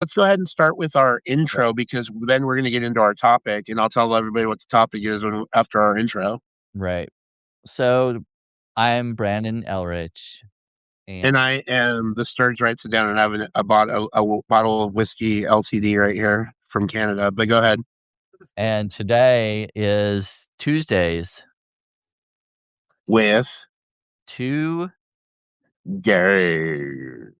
let's go ahead and start with our intro because then we're going to get into our topic, and I'll tell everybody what the topic is after our intro. Right. So I'm Brandon Elrich, And and I am the Sturge writes it down, and I have a bottle of whiskey LTD right here from Canada. But go ahead today is Tuesdays. with Two, Gary.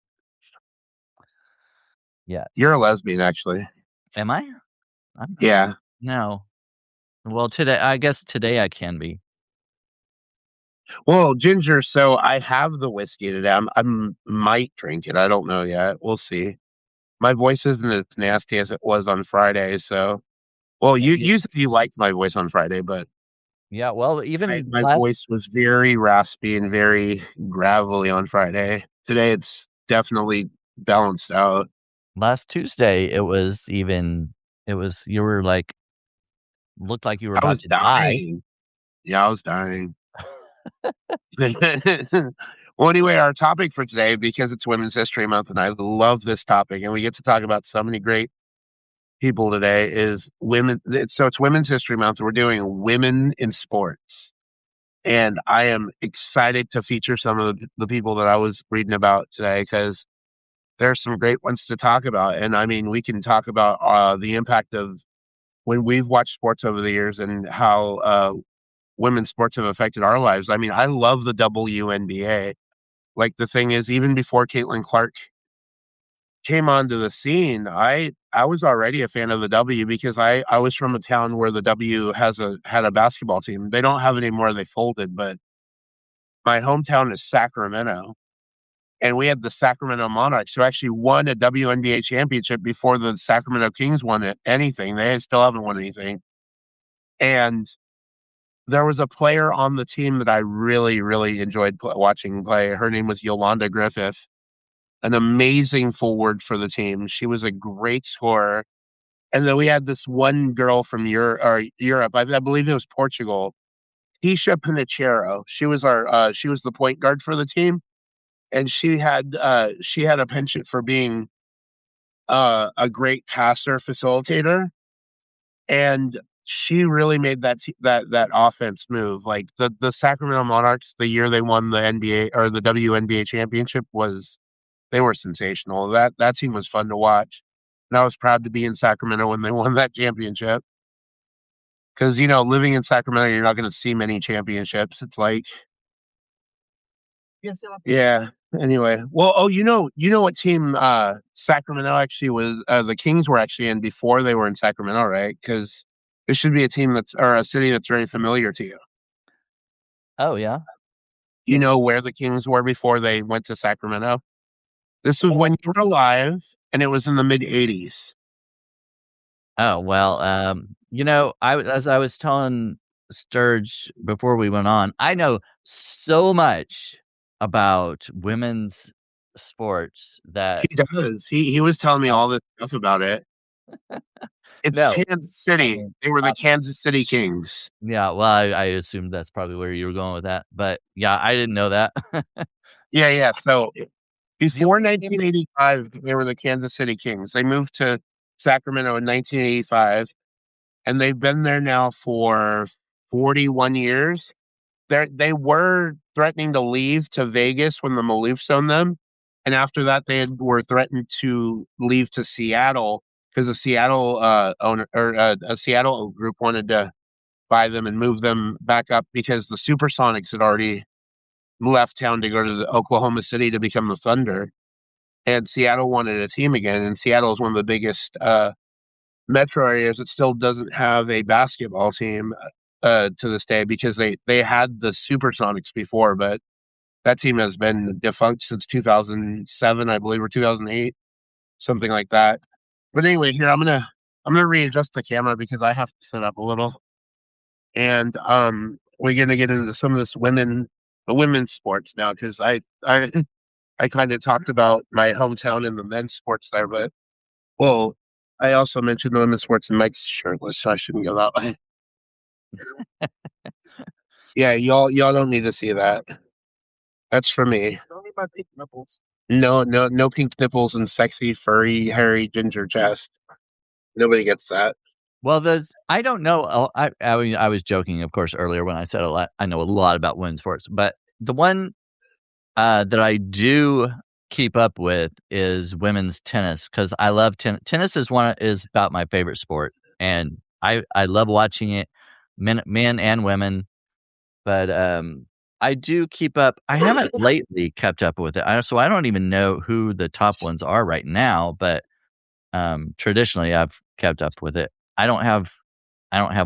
yes. You're a lesbian, actually. Am I? I'm not. Yeah. No. Well, I guess today I can be. Well, Ginger. So I have the whiskey today. I might drink it. I don't know yet. We'll see. My voice isn't as nasty as it was on Friday. So, well, Yeah, you said you liked my voice on Friday, but yeah, well, even my voice was very raspy and very gravelly on Friday. Today it's definitely balanced out. last Tuesday, you were like, looked like you were I about was to die. dying. Yeah, I was dying. Well, anyway, our topic for today, because it's Women's History Month, and I love this topic, and we get to talk about so many great people today, is women. So it's Women's History Month. We're doing women in sports. And I am excited to feature some of the people that I was reading about today because there's some great ones to talk about. And I mean, we can talk about the impact of when we've watched sports over the years and how women's sports have affected our lives. I mean, I love the WNBA. Like the thing is, even before Caitlin Clark came onto the scene, I was already a fan of the W because I was from a town where the W had a basketball team. They don't have it anymore; they folded. But my hometown is Sacramento, and we had the Sacramento Monarchs who actually won a WNBA championship before the Sacramento Kings won anything. They still haven't won anything. And there was a player on the team that I really, really enjoyed watching play. Her name was Yolanda Griffith, an amazing forward for the team. She was a great scorer. And then we had this one girl from Europe. I believe it was Portugal. Tisha Panichero. She was the point guard for the team, and she had a penchant for being a great passer facilitator, and she really made that offense move. Like the Sacramento Monarchs, the year they won the NBA or the WNBA championship was they were sensational. That team was fun to watch, and I was proud to be in Sacramento when they won that championship. Because living in Sacramento, you're not going to see many championships. It's like, yeah. Anyway, well, oh, you know what team Sacramento actually was? The Kings were actually in before they were in Sacramento, right? Because this should be a team that's or a city that's very familiar to you. Oh, yeah. You know where the Kings were before they went to Sacramento? This was when you were alive, and it was in the mid '80s. Oh, well, as I was telling Sturge before we went on, I know so much about women's sports He that does. He was telling me uh, all this stuff about it. It's no, Kansas I City. mean, They were the Kansas City Kings. yeah, well, I assumed that's probably where you were going with that, but yeah, I didn't know that. Yeah, yeah. So The before only team 1985, they were the Kansas City Kings. They moved to Sacramento in 1985, and they've been there now for 41 years. They were threatening to leave to Vegas when the Maloofs owned them, and after that, were threatened to leave to Seattle because the Seattle owner or a Seattle group wanted to buy them and move them back up because the Supersonics had already left town to go to the Oklahoma City to become the Thunder, and Seattle wanted a team again. And Seattle is one of the biggest metro areas that still doesn't have a basketball team to this day because they had the Supersonics before, but that team has been defunct since 2007, I believe, or 2008, something like that. But anyway, here I'm gonna readjust the camera because I have to sit up a little, and we're gonna get into some of the women's sports now because I kind of talked about my hometown and the men's sports there, but well, I also mentioned the women's sports and Mike's shirtless, so I shouldn't go that way. Yeah, y'all don't need to see that. That's for me. No pink nipples and sexy, furry, hairy, ginger chest. Nobody gets that. Well, there's I don't know, I mean, I was joking, of course, earlier when I said a lot I know a lot about women's sports, but the one, that I do keep up with is women's tennis because I love tennis is about my favorite sport, and I love watching it, men and women, but, I do keep up I haven't lately kept up with it, so I don't even know who the top ones are right now, but, traditionally, I've kept up with it. I don't have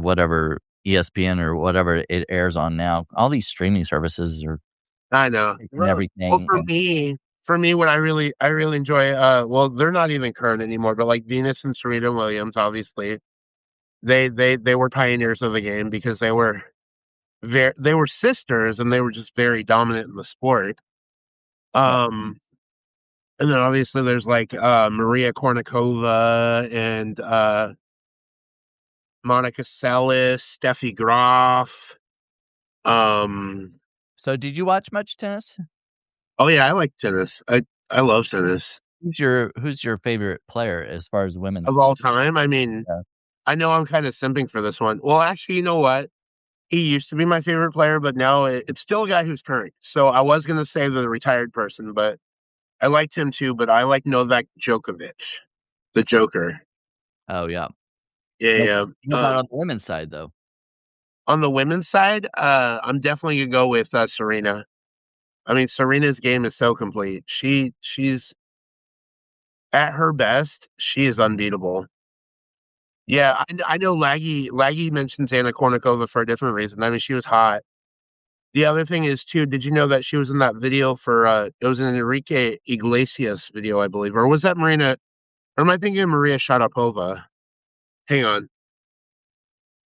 whatever ESPN or whatever it airs on now. All these streaming services are I know. taking Well, everything for and me, what I really enjoy, well, they're not even current anymore, but like Venus and Serena Williams, obviously, they were pioneers of the game because they were sisters and they were just very dominant in the sport. yeah. Um, and then obviously there's like Maria Kornikova and Monica Seles, Steffi Graf. Um, So did you watch much tennis? oh yeah, I like tennis. I love tennis Who's your favorite player as far as women's of all time. I mean, yeah. I know I'm kind of simping for this one. Well, actually, you know what? He used to be my favorite player, but now it's still a guy who's current. So I was gonna say the retired person, but I liked him too. But I like Novak Djokovic, the Joker. Oh, yeah. Yeah, What yeah. what about on the women's side, though? On the women's side, I'm definitely gonna go with Serena. I mean, Serena's game is so complete. She's at her best. She is unbeatable. Yeah, I know Laggy mentions Anna Kournikova for a different reason. I mean, she was hot. The other thing is too, did you know that she was in that video for, it was an Enrique Iglesias video, I believe, or was that Marina or am I thinking of Maria Sharapova? Hang on.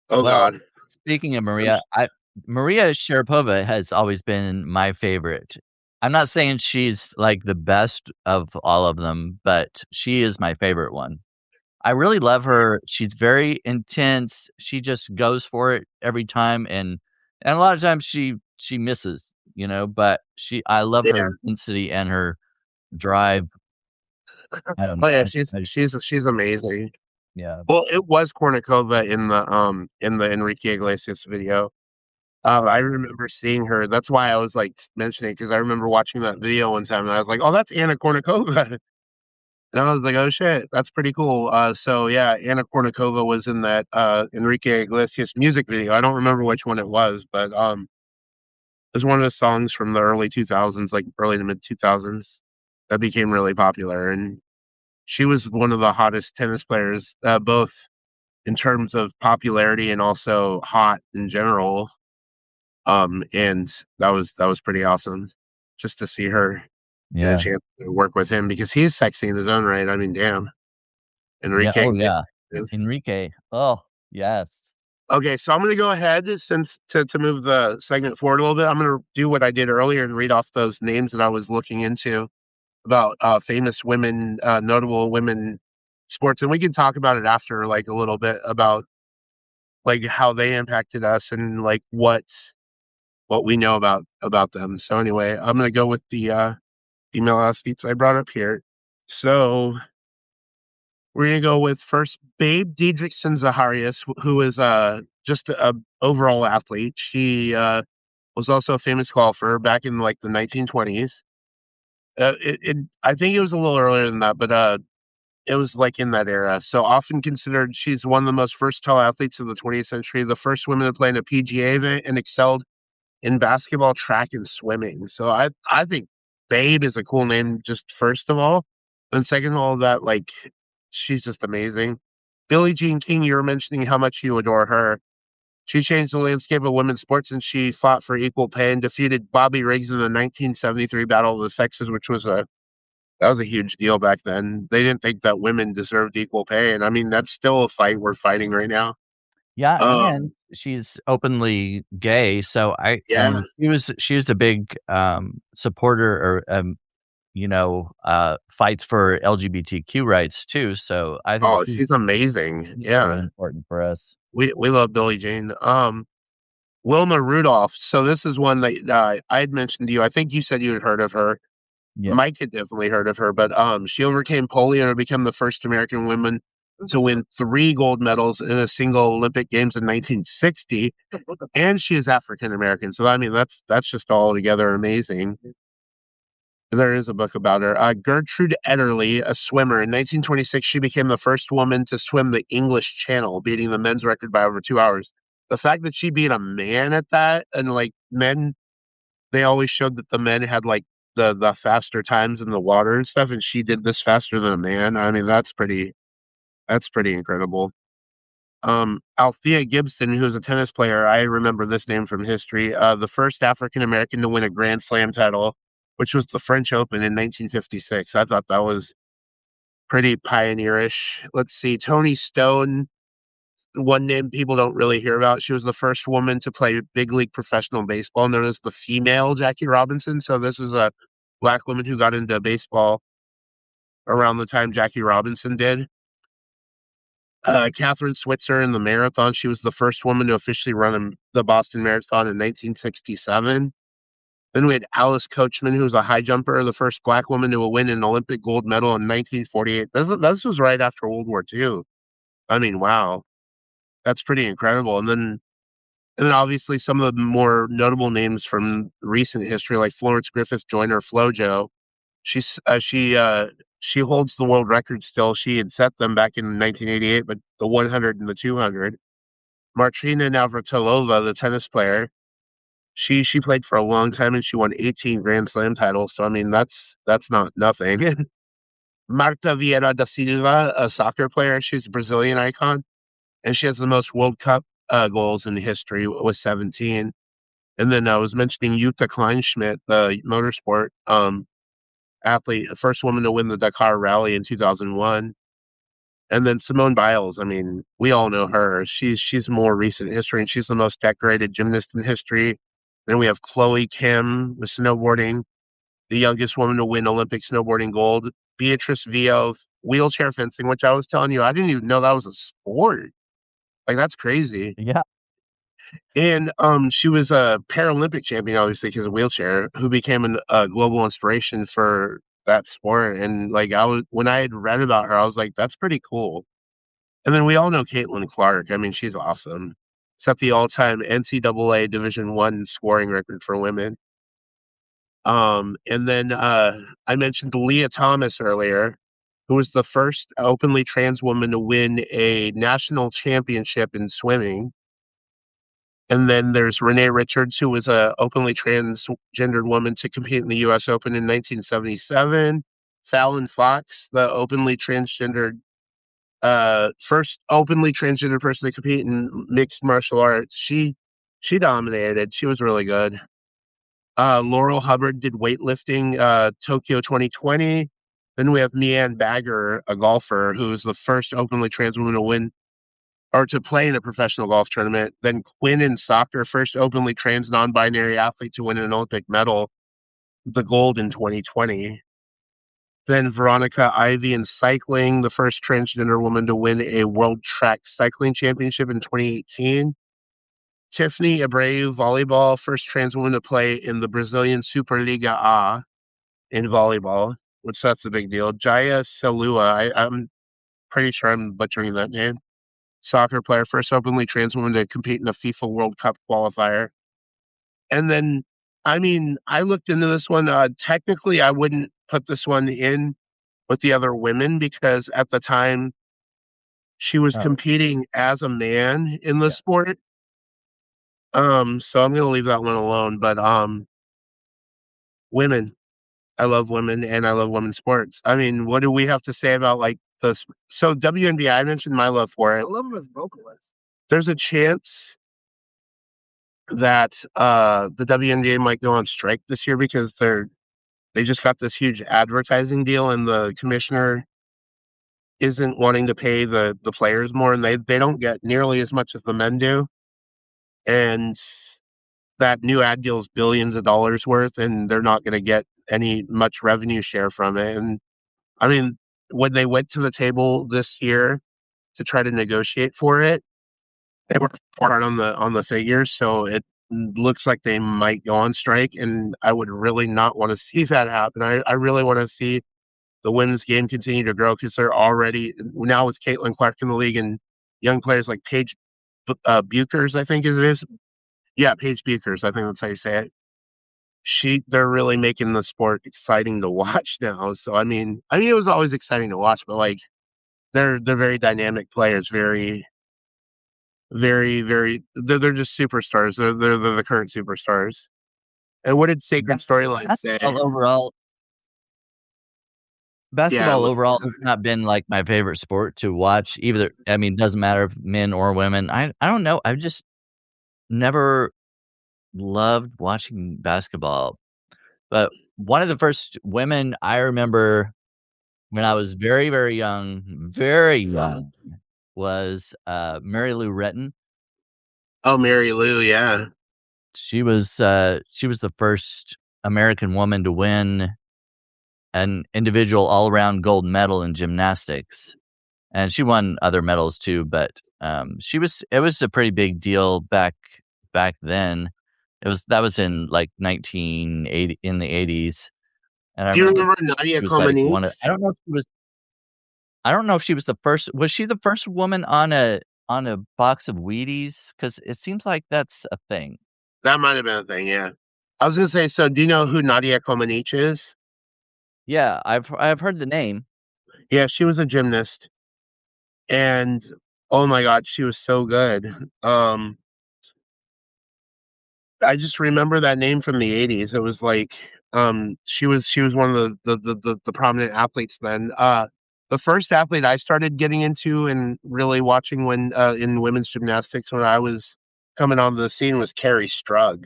Oh Well, god. speaking of I'm Maria, s Maria Sharapova has always been my favorite. I'm not saying she's, like, the best of all of them, but she is my favorite one. I really love her. She's very intense. She just goes for it every time, and a lot of times she misses, but she I love her yeah. intensity and her drive. I don't Oh, know. yeah, I just she's amazing. yeah. Well, it was Kournikova in the Enrique Iglesias video. I remember seeing her. That's why I was, like, mentioning because I remember watching that video one time, and I was like, "Oh, that's Anna Kournikova." And I was like, "Oh, shit, that's pretty cool." So, yeah, Anna Kournikova was in that, Enrique Iglesias music video. I don't remember which one it was, but, it was one of the songs from the early 2000s, like, early to mid 2000s that became really popular, and she was one of the hottest tennis players, both in terms of popularity and also hot in general. And that was pretty awesome just to see her get a Yeah. chance to work with him because he's sexy in his own right. I mean, damn, Yeah. Enrique Oh, yeah. Iglesias. Enrique. Oh, yes. Okay, so I'm gonna go ahead since to move the segment forward a little bit. I'm gonna do what I did earlier and read off those names that I was looking into about famous women, notable women sports, and we can talk about it after, like a little bit about like how they impacted us and like what we know about them. So anyway, I'm gonna go with the female athletes I brought up here. So we're gonna go with first Babe Didrikson Zaharias, who is just a overall athlete. She was also a famous golfer back in like the 1920s. I think it was a little earlier than that, but it was like in that era. So often considered, she's one of the most versatile athletes of the 20th century. The first woman to play in a PGA event and excelled in basketball, track, and swimming. So I think Babe is a cool name, just first of all, and second of all, that like she's just amazing. Billie Jean King, you were mentioning how much you adore her. She changed the landscape of women's sports, and she fought for equal pay and defeated Bobby Riggs in the 1973 Battle of the Sexes, which was a that was a huge deal back then. They didn't think that women deserved equal pay, and I mean that's still a fight we're fighting right now. Yeah, and Um, she's openly gay, so I yeah. and she was a big, supporter or, fights for LGBTQ rights too, so I think Oh, she's amazing. she's really Yeah. important for us. We love Billie Jean. Wilma Rudolph. So this is one that I had mentioned to you. I think you said you had heard of her. Yeah. Mike had definitely heard of her, but she overcame polio to become the first American woman to win 3 gold medals in a single Olympic Games in 1960, and she is African American. So I mean, that's just altogether amazing. There is a book about her. Gertrude Ederle, a swimmer. In 1926, she became the first woman to swim the English Channel, beating the men's record by over 2 hours. The fact that she beat a man at that, and like men, they always showed that the men had like the faster times in the water and stuff, and she did this faster than a man. I mean, that's pretty incredible. Althea Gibson, who's a tennis player, I remember this name from history. The first African American to win a Grand Slam title, which was the French Open in 1956. I thought that was pretty pioneerish. Let's see, Tony Stone, one name people don't really hear about. She was the first woman to play big league professional baseball, known as the female Jackie Robinson. So this is a black woman who got into baseball around the time Jackie Robinson did. Catherine Switzer in the marathon. She was the first woman to officially run the Boston Marathon in 1967. Then we had Alice Coachman, who was a high jumper, the first black woman to win an Olympic gold medal in 1948. This was right after World War II. I mean, wow, that's pretty incredible. And then obviously some of the more notable names from recent history, like Florence Griffith Joyner, FloJo. She's she holds the world record still. She had set them back in 1988, but the 100 and the 200. Martina Navratilova, the tennis player, she played for a long time and she won 18 Grand Slam titles. So I mean, that's not nothing. Marta Vieira da Silva, a soccer player, she's a Brazilian icon, and she has the most World Cup goals in history with 17. And then I was mentioning Jutta Kleinschmidt, the motorsport athlete, the first woman to win the Dakar Rally in 2001. And then Simone Biles, I mean, we all know her. She's more recent history, and she's the most decorated gymnast in history. Then we have Chloe Kim with snowboarding, the youngest woman to win Olympic snowboarding gold. Beatrice Vio, wheelchair fencing, which I was telling you, I didn't even know that was a sport. Like that's crazy. Yeah. And she was a Paralympic champion, obviously, because of wheelchair, who became a global inspiration for that sport. And like I was, when I had read about her, I was like, that's pretty cool. And then we all know Caitlin Clark. I mean, she's awesome. Set the all-time NCAA Division I scoring record for women. And then I mentioned Leah Thomas earlier, who was the first openly trans woman to win a national championship in swimming. And then there's Renee Richards, who was a openly transgendered woman to compete in the U.S. Open in 1977. Fallon Fox, the openly transgendered first openly transgender person to compete in mixed martial arts. She dominated. She was really good. Laurel Hubbard did weightlifting, Tokyo 2020. Then we have Meanne Bagger, a golfer, who was the first openly trans woman to win or to play in a professional golf tournament. Then Quinn in soccer, first openly trans non-binary athlete to win an Olympic medal, the gold in 2020. Then Veronica Ivy in cycling, the first transgender woman to win a World Track Cycling Championship in 2018. Tiffany Abreu, volleyball, first trans woman to play in the Brazilian Superliga A in volleyball, which that's a big deal. Jaya Selua, I'm pretty sure I'm butchering that name. Soccer player, first openly trans woman to compete in a FIFA World Cup qualifier. And then, I mean, I looked into this one. Technically, I wouldn't put this one in with the other women because at the time she was Oh, competing as a man in the yeah. sport. So I'm gonna leave that one alone. But women, I love women and I love women's sports. I mean, what do we have to say about like this? So WNBA, I mentioned my love for it. I love them as vocalists. There's a chance that the WNBA might go on strike this year because they just got this huge advertising deal and the commissioner isn't wanting to pay the players more, and they don't get nearly as much as the men do. And that new ad deal is billions of dollars worth, and they're not going to get any much revenue share from it. And I mean, when they went to the table this year to try to negotiate for it, they were hard on the figures, so it looks like they might go on strike, and I would really not want to see that happen. I really want to see the women's game continue to grow because they're already now with Caitlin Clark in the league and young players like Paige Buchers, I think it is. Yeah, Paige Buchers, I think that's how you say it. They're really making the sport exciting to watch now. So I mean, it was always exciting to watch, but like they're very dynamic players, very, very, very. They're just superstars. They're the current superstars. And what did Sacred Storyline say? Basketball overall, Yeah, it basketball looks overall has good. not been like my favorite sport to watch either. I mean, it doesn't matter if men or women. I don't know. I've just never loved watching basketball. But one of the first women I remember when I was very young, was Mary Lou Retton. Oh, Mary Lou, yeah. She was the first American woman to win an individual all-around gold medal in gymnastics, and she won other medals too. But it was a pretty big deal back then. That was in like 1980 in the 80s, and I Do you remember remember Nadia she was like one of. Comaneci? I don't know if she was the first. Was she the first woman on a box of Wheaties? Because it seems like that's a thing. That might have been a thing, yeah. I was gonna say, so do you know who Nadia Comaneci is? Yeah, I've heard the name. Yeah, she was a gymnast, and oh my god, she was so good. Um, I just remember that name from the '80s. It was like, she was one of the prominent athletes then. The first athlete I started getting into and really watching when in women's gymnastics when I was coming on the scene was Carrie Strug.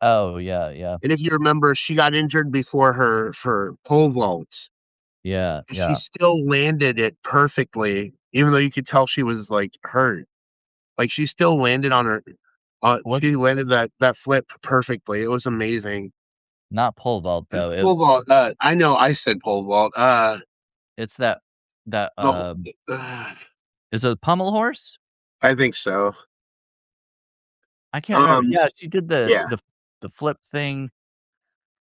Oh yeah, And if you remember, she got injured before her pole vault. yeah, She yeah. still landed it perfectly, even though you could tell she was like hurt. Like she still landed on her. What? She landed that flip perfectly. It was amazing. Not pole vault though. Pole vault. I know. I said pole vault. It's that No, is it a pommel horse? I think so. I can't remember. Um, Yeah, she did yeah, the flip thing,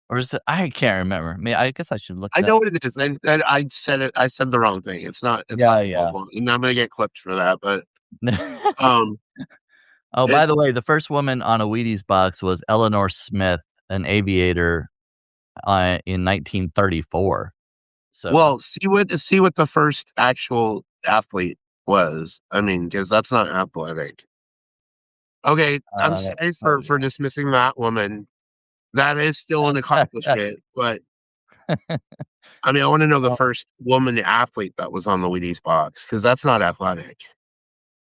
or is it? I can't remember. I mean, I guess I should look I it up. know what it is. And I said it. I said the wrong thing. It's not Yeah, pole yeah. vault, and I'm gonna get clipped for that. But um, Oh, by the it's way, the first woman on a Wheaties box was Eleanor Smith, an aviator, in 1934. So, well. See what the first actual athlete was. I mean, because that's not athletic. Okay, I'm sorry oh for dismissing that woman. That is still an yeah. accomplishment, but I mean, I want to know the Oh, first woman athlete that was on the Wheaties box because that's not athletic.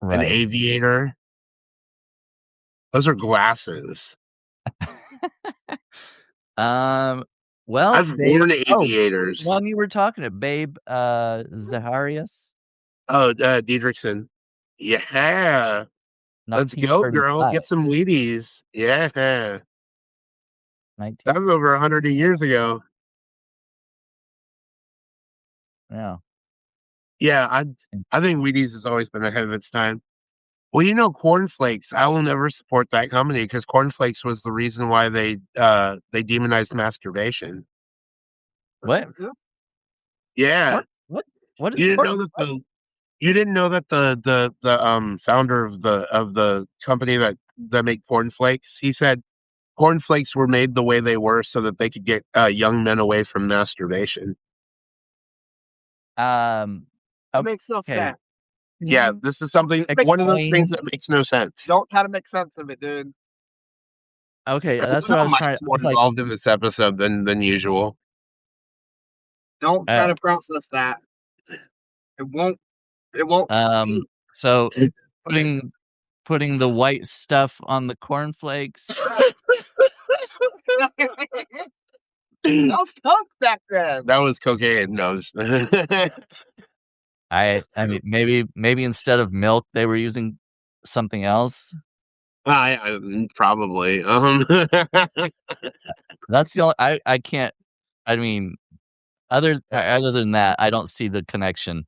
An right. aviator, those are glasses. Um, well, I've Babe worn oh, aviators. one you were talking to, Babe, Zaharias, Oh, Diedrichson. Yeah, let's go, girl. 1935, Get some Wheaties. Yeah, that 19 was over 100 years ago. yeah. Yeah, I think Wheaties has always been ahead of its time. Well, cornflakes. I will never support that company because cornflakes was the reason why they demonized masturbation. What? Yeah, What is you didn't corn know that the founder of the company that make cornflakes. He said cornflakes were made the way they were so that they could get young men away from masturbation. um, That makes no okay, sense. can Yeah, you this is something one of those things explain that makes no sense. Don't try to make sense of it, dude. okay, I that's love what I how was Mike's trying I more was like, involved in this episode than usual. Don't try uh, to process that. It won't. It won't. um, so putting putting the white stuff on the cornflakes. Those punk back then. That was cocaine. No, I mean, maybe instead of milk, they were using something else. I probably. That's the only I can't I mean, other than that, I don't see the connection.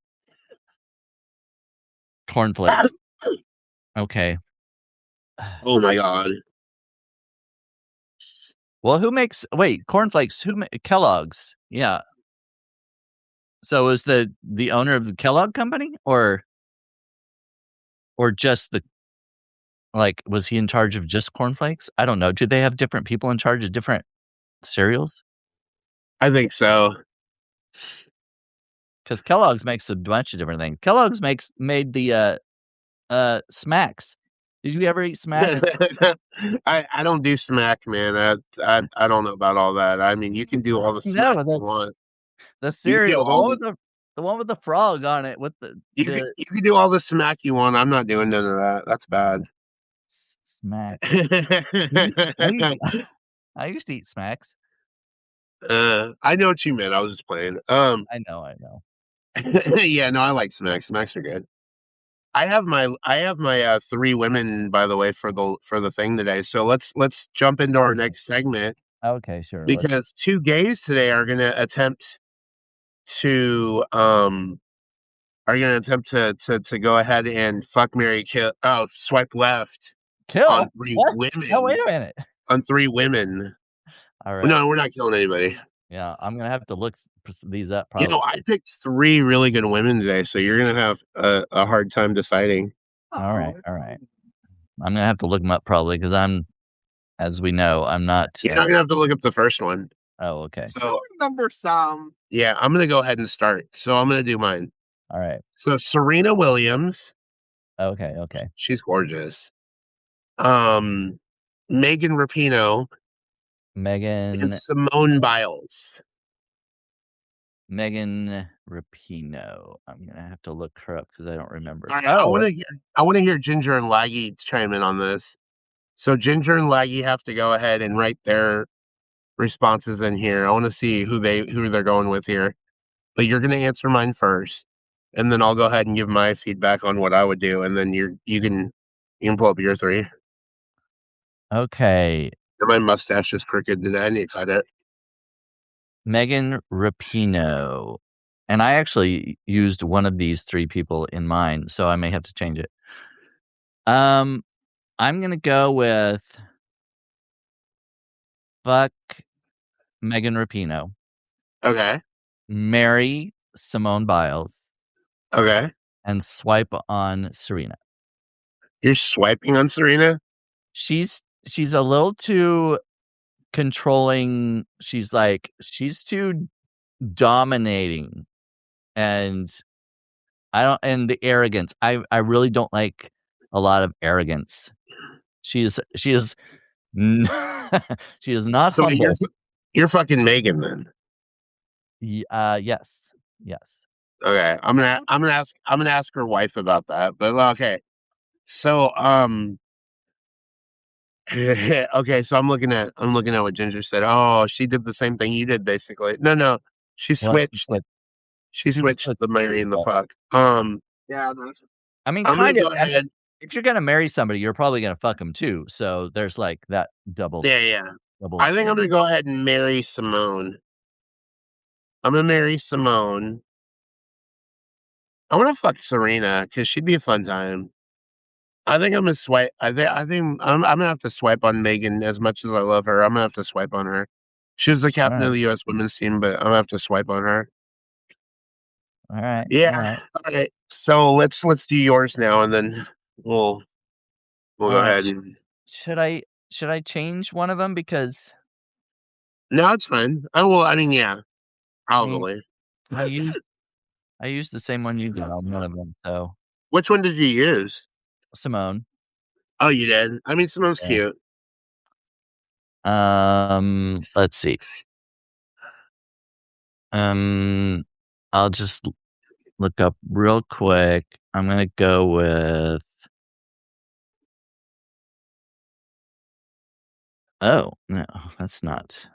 Cornflakes. Okay. Oh my god. Well, who makes cornflakes? Kellogg's? Yeah. So is the owner of the Kellogg company, or just was he in charge of just cornflakes? I don't know. Do they have different people in charge of different cereals? I think so. Because Kellogg's makes a bunch of different things. Kellogg's made the Smacks. Did you ever eat Smacks? I don't do smack, man. I don't know about all that. I mean, you can do all the smack you want. The You can do cereal, all the one with the frog on it with the you can do all the smack you want. I'm not doing none of that. That's bad. Smack. I used to eat Smacks. I know what you meant. I was just playing. I know. Yeah, no, I like smacks. Smacks are good. I have my three women, by the way, for the thing today. So let's jump into our next segment Okay, sure. because two gays today are gonna attempt to go ahead and fuck Mary kill swipe left Kill? on three What? women. No, wait a minute. On three women. All right. No, we're not killing anybody. Yeah, I'm gonna have to look these up. You Probably. know, I picked three really good women today, so you're gonna have a hard time deciding. All right. I'm gonna have to look them up probably because as we know, I'm not. You're not gonna have to look up the first one. Oh, okay. So I remember some. Yeah, I'm gonna go ahead and start. So I'm gonna do mine. All right. So Serena Williams, Okay. she's gorgeous. Megan Rapinoe Megan and Simone Biles. Rapinoe. I'm gonna have to look her up because I don't remember. All right, I want to hear Ginger and Laggy chime in on this. So Ginger and Laggy have to go ahead and write their responses in here. I want to see who they're going with here. But you're going to answer mine first, and then I'll go ahead and give my feedback on what I would do, and then you can pull up your three. Okay. And my mustache is crooked today. I need to cut it. Megan Rapinoe. And I actually used one of these three people in mine, so I may have to change it. I'm gonna go with fuck Megan Rapinoe. Okay. Marry Simone Biles. Okay. And swipe on Serena. You're swiping on Serena? She's a little too controlling. She's too dominating, and and the arrogance. I really don't like a lot of arrogance. She is she is not So humble. you're fucking Megan then. Yes. Okay. I'm gonna ask her wife about that. But okay. So okay, so I'm looking at what Ginger said. Oh, she did the same thing you did basically. No. She switched. She switched the marry and the fuck. Yeah, I mean, I'm kind gonna of. go ahead. If you're gonna marry somebody, you're probably gonna fuck them too. So there's like that double. Yeah. I think I'm gonna go ahead and marry Simone. I'm gonna marry Simone. I want to fuck Serena because she'd be a fun time. I think I'm gonna swipe. I think I'm gonna have to swipe on Megan as much as I love her. I'm gonna have to swipe on her. She was the captain of the U.S. women's team, but I'm gonna have to swipe on her. All right. Yeah. All right. So let's do yours now, and then we'll go ahead. And... Should I change one of them because? No, it's fine. I mean, yeah, probably. I used the same one you did on one of them. So which one did you use? Simone. Oh, you did. I mean, Simone's cute. Let's see. I'll just look up real quick. I'm gonna go with. Oh no, that's not.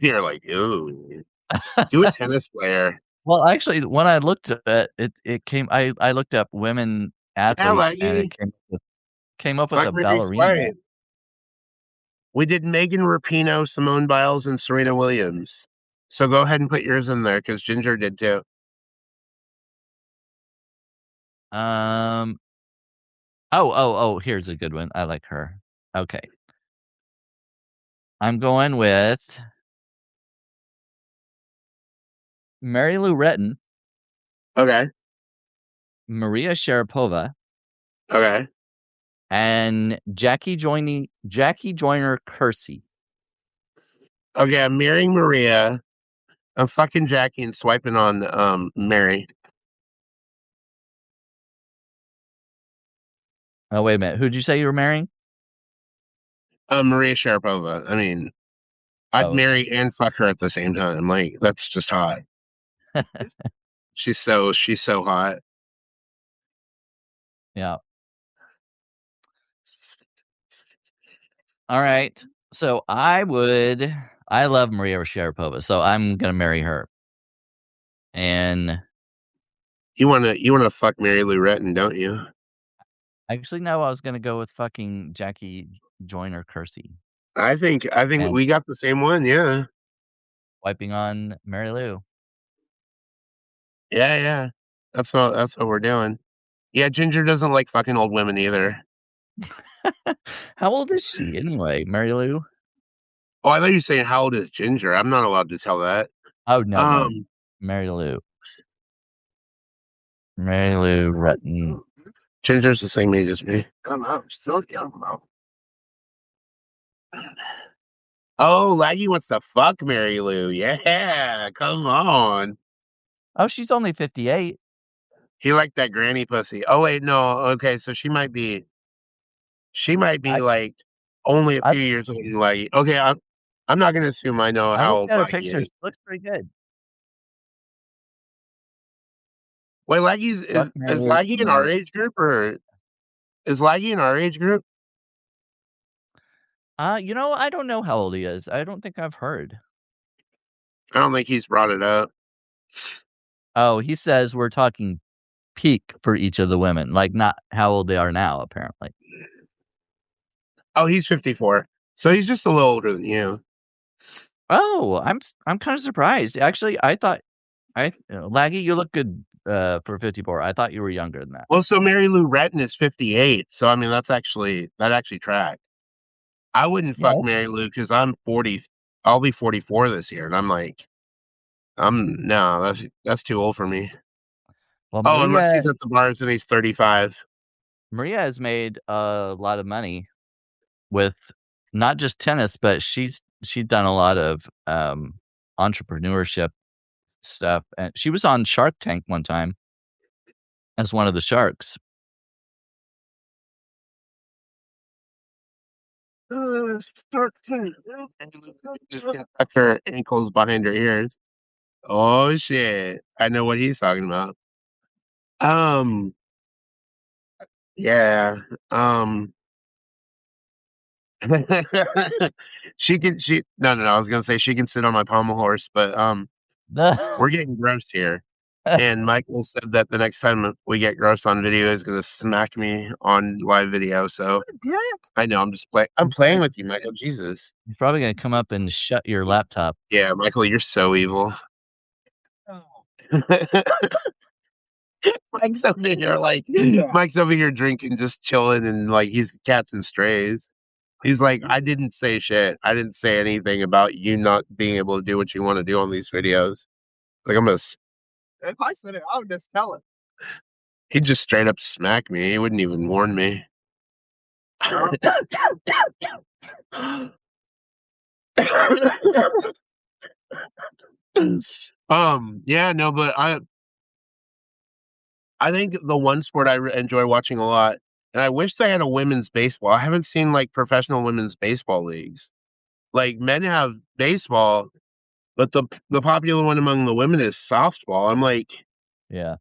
You're like, ooh, do a tennis player. Well, actually, when I looked at it, it came. I looked up women athletes, and it came up with a ballerina. We did Megan Rapinoe, Simone Biles, and Serena Williams. So go ahead and put yours in there because Ginger did too. Oh, here's a good one. I like her. Okay. I'm going with Mary Lou Retton, Okay. Maria Sharapova, Okay. and Jackie Joyner Kersey. Okay. I'm marrying Maria. I'm fucking Jackie and swiping on Mary. Oh, wait a minute. Who'd you say you were marrying? Maria Sharapova. I mean, I'd Oh, marry and fuck her at the same time. Like, that's just hot. She's so hot. yeah. All right. So I love Maria Sharapova, so I'm gonna marry her. And You wanna fuck Mary Lou Retton, don't you? actually, no, I was gonna go with fucking Jackie Joyner Kersey, I think and we got the same one. Yeah. wiping on Mary Lou. Yeah. Yeah. That's what we're doing. Yeah. Ginger doesn't like fucking old women either. How old is she anyway, Mary Lou? Oh, I thought you were saying how old is Ginger. I'm not allowed to tell that. Oh no, Um. Mary Lou. Mary Lou Retton. Ginger's the same age as me. I'm so young. Oh, Laggy wants to fuck Mary Lou. Yeah, come on. Oh, she's only 58. He liked that granny pussy. Oh wait, no. Okay, so she might be I like only a I few years older than Laggy. Okay, I'm not gonna assume I know I how looked old at her Laggy pictures. is. Looks pretty good. Wait, Laggy's Fuck Mary is Lou. Laggy in our age group or is Laggy in our age group? I don't know how old he is. I don't think I've heard. I don't think he's brought it up. Oh, he says we're talking peak for each of the women, like not how old they are now, apparently. Oh, he's 54. So he's just a little older than you. Oh, I'm kind of surprised. Actually, I thought Laggy, you look good for 54. I thought you were younger than that. Well, so Mary Lou Retton is 58. So I mean that actually tracked. I wouldn't Yeah. fuck Mary Lou because I'm 40. I'll be 44 this year, and I'm like, no, that's too old for me. Well, Oh, unless he's at the bars and he's 35. Maria has made a lot of money with not just tennis, but she's done a lot of entrepreneurship stuff, and she was on Shark Tank one time as one of the sharks. Just tuck her ankles behind her ears. Oh shit! I know what he's talking about. Um, yeah. Um, she no, I was gonna say she can sit on my pommel horse, but we're getting gross here. And Michael said that the next time we get gross on video, he's gonna smack me on live video. So I know I'm playing with you, Michael. Jesus. He's probably gonna come up and shut your laptop. Yeah, Michael, you're so evil. Mike's over here drinking, just chilling, and like he's catching strays. He's like, I didn't say shit. I didn't say anything about you not being able to do what you want to do on these videos. Like if I said it, I would just tell it. He'd just straight up smack me. He wouldn't even warn me. Yeah, no, but I think the one sport I enjoy watching a lot, and I wish they had a women's baseball. I haven't seen like professional women's baseball leagues. Like men have baseball, but the popular one among the women is softball. I'm like, Yeah.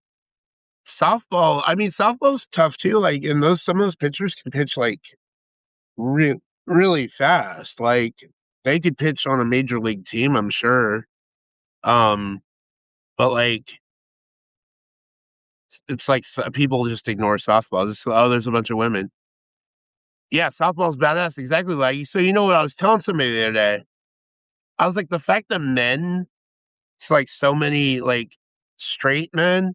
softball. I mean, softball's tough too. Like, and some of those pitchers can pitch like really fast. Like, they could pitch on a major league team, I'm sure. But like, it's like people just ignore softball. There's a bunch of women. Yeah, softball's badass. Exactly. Like, so you know what I was telling somebody the other day? I was like, the fact that men, it's like so many like straight men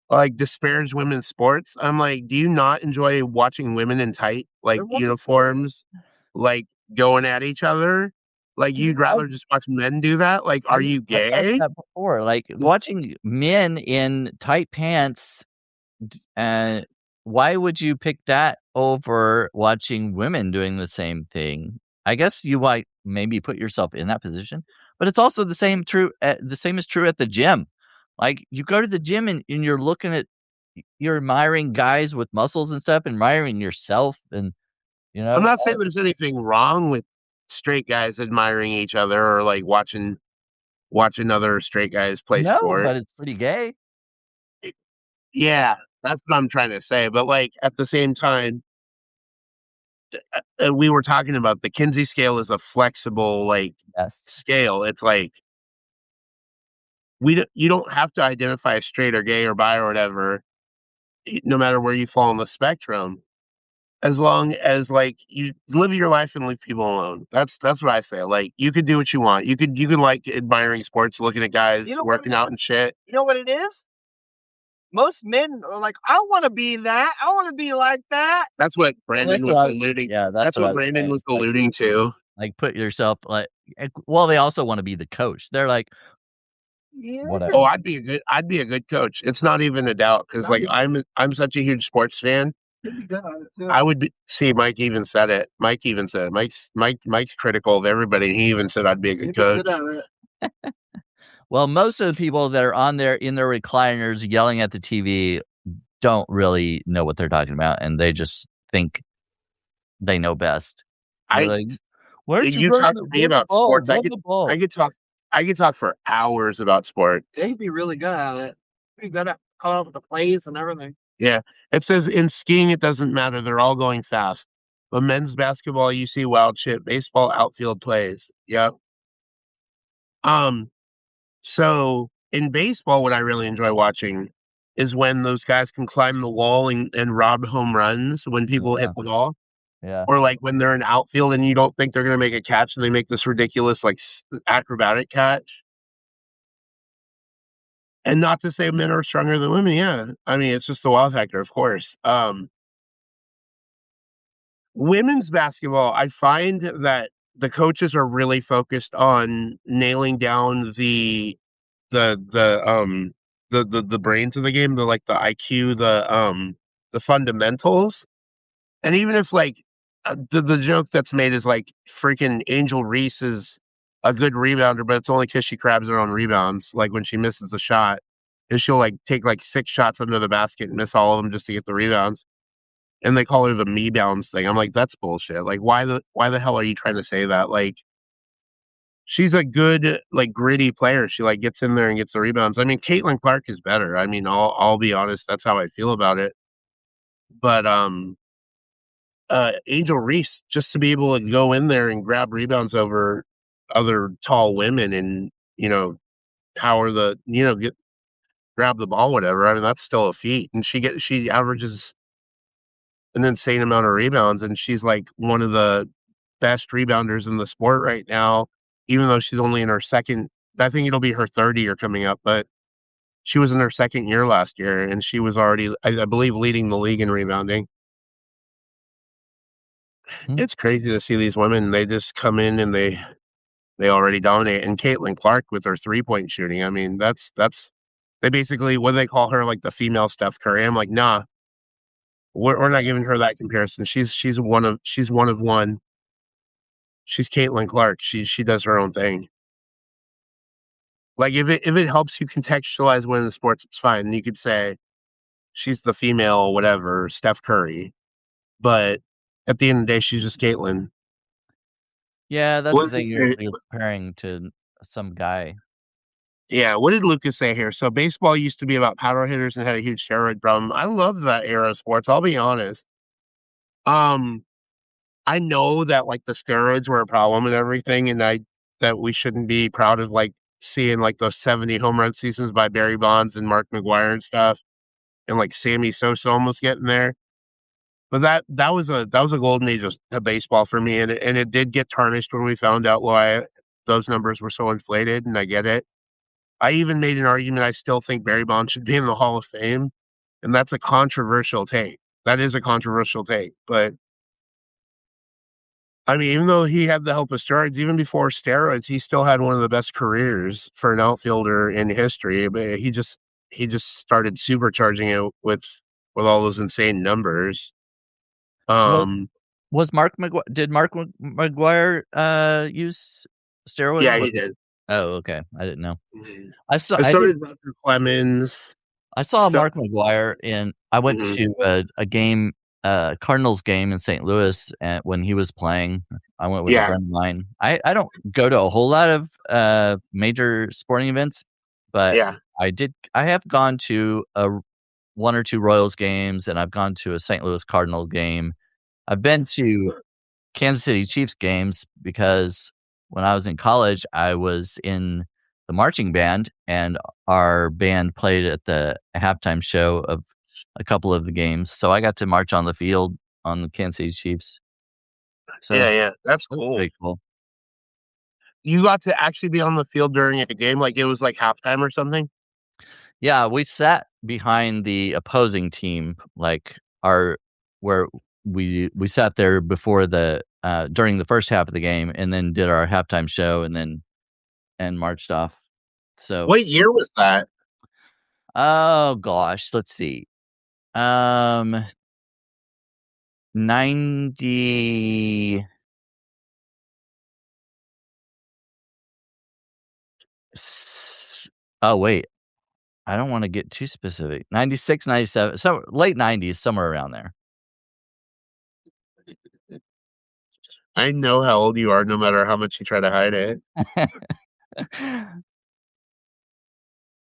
like disparage women's sports. I'm like, do you not enjoy watching women in tight like uniforms, like going at each other? Like, you'd rather just watch men do that? Like, are you I've asked gay? that before. Like watching men in tight pants. Why would you pick that over watching women doing the same thing? I guess you might maybe put yourself in that position, but it's also the same is true at the gym. Like you go to the gym and you're looking at you're admiring guys with muscles and stuff, admiring yourself and I'm not saying there's anything wrong with straight guys admiring each other or, like, watching other straight guys play no, sports. but it's pretty gay. Yeah, that's what I'm trying to say, but, like, at the same time, we were talking about the Kinsey scale is a flexible, like, Yes. scale. It's like you don't have to identify as straight or gay or bi or whatever, no matter where you fall on the spectrum, as long as, like, you live your life and leave people alone. That's what I say. Like, you could do what you want. You could like admiring sports, looking at guys You know what working it out is? and shit. You know what it is? Most men are like, I want to be that. I want to be like that. That's what Well, Brandon that's what was I was alluding. yeah, that's That's what I what was Brandon saying. was alluding to. Like put yourself well, they also wanna be the coach. They're like, Yeah. whatever. Oh, I'd be a good coach. It's not even a doubt because, like, I'm such a huge sports fan. He'd be good on it too. I would be see, Mike even said it. Mike even said it. Mike's critical of everybody, and he even said I'd be a He'd good be coach. good on it. Well, most of the people that are on there in their recliners yelling at the TV don't really know what they're talking about, and they just think they know best. They're I like, "Why don't you You run talk the to me about ball? sports, Run the ball." I could talk for hours about sports. He'd be really good at it. He'd be good at coming up with the plays and everything. Yeah. It says in skiing it doesn't matter, they're all going fast. But men's basketball, you see wild shit. Baseball outfield plays. Yep. Um, so in baseball, what I really enjoy watching is when those guys can climb the wall and rob home runs when people Yeah, hit the ball. yeah. Or like when they're in outfield and you don't think they're gonna make a catch and they make this ridiculous like acrobatic catch. And not to say men are stronger than women, yeah. I mean, it's just the wow factor, of course. Women's basketball, I find that the coaches are really focused on nailing down the the um the brains of the game, the like the IQ, the fundamentals. And even if like the joke that's made is like freaking Angel Reese is a good rebounder, but it's only because she grabs her own rebounds. Like when she misses a shot, and she'll like take like 6 shots under the basket and miss all of them just to get the rebounds. And they call her the me bounds thing. I'm like, that's bullshit. Like, why the hell are you trying to say that? Like, she's a good like gritty player. She like gets in there and gets the rebounds. I mean, Caitlin Clark is better. I mean, I'll be honest. That's how I feel about it. But Angel Reese, just to be able to go in there and grab rebounds over other tall women and, power get grab the ball, whatever. I mean, that's still a feat. And she averages an insane amount of rebounds, and she's like one of the best rebounders in the sport right now, even though she's only in her second. I think it'll be her third year coming up, but she was in her second year last year, and she was already, I believe, leading the league in rebounding. Hmm. It's crazy to see these women. They just come in and they already dominate. And Caitlin Clark with her 3-point shooting. I mean, that's they basically what do they call her, like the female Steph Curry. I'm like, nah, we're not giving her that comparison. She's one of one. She's Caitlin Clark. She does her own thing. Like if it helps you contextualize women's sports, it's fine. You could say she's the female whatever, Steph Curry. But at the end of the day, she's just Caitlin. Yeah, that's the What does thing. it You're say? you're comparing to some guy. Yeah, what did Lucas say here? So baseball used to be about power hitters and had a huge steroid problem. I love that era of sports, I'll be honest. Um, I know that like the steroids were a problem and everything, and that we shouldn't be proud of like seeing like those 70 home run seasons by Barry Bonds and Mark McGwire and stuff, and like Sammy Sosa almost getting there. But that was a golden age of baseball for me, and it did get tarnished when we found out why those numbers were so inflated, and I get it. I even made an argument I still think Barry Bonds should be in the Hall of Fame, and that's a controversial take. That is a controversial take, but I mean, even though he had the help of steroids, even before steroids, he still had one of the best careers for an outfielder in history. But he just started supercharging it with all those insane numbers. Was Um, was Mark McGuire? Did Mark McGuire use steroids? yeah, he did. Oh, okay. I didn't know. Mhm. I saw. I I did. started Roger Clemens. I saw So, Mark McGuire in. I went mhm. to a game, Cardinals game in St. Louis, when he was playing. I went with a Yeah, friend of mine. I don't go to a whole lot of major sporting events, but yeah, I have gone to one or two Royals games, and I've gone to a St. Louis Cardinals game. I've been to Kansas City Chiefs games because when I was in college, I was in the marching band, and our band played at the halftime show of a couple of the games. So I got to march on the field on the Kansas City Chiefs. So yeah. That's that's cool. pretty cool. You got to actually be on the field during a game, like it was like halftime or something. Yeah, we sat behind the opposing team, like where we sat there before the during the first half of the game, and then did our halftime show, and marched off. So, What year was that? oh gosh, let's see. 90. Oh wait, I don't want to get too specific. 96, 97, so late 90s, somewhere around there. I know how old you are, no matter how much you try to hide it.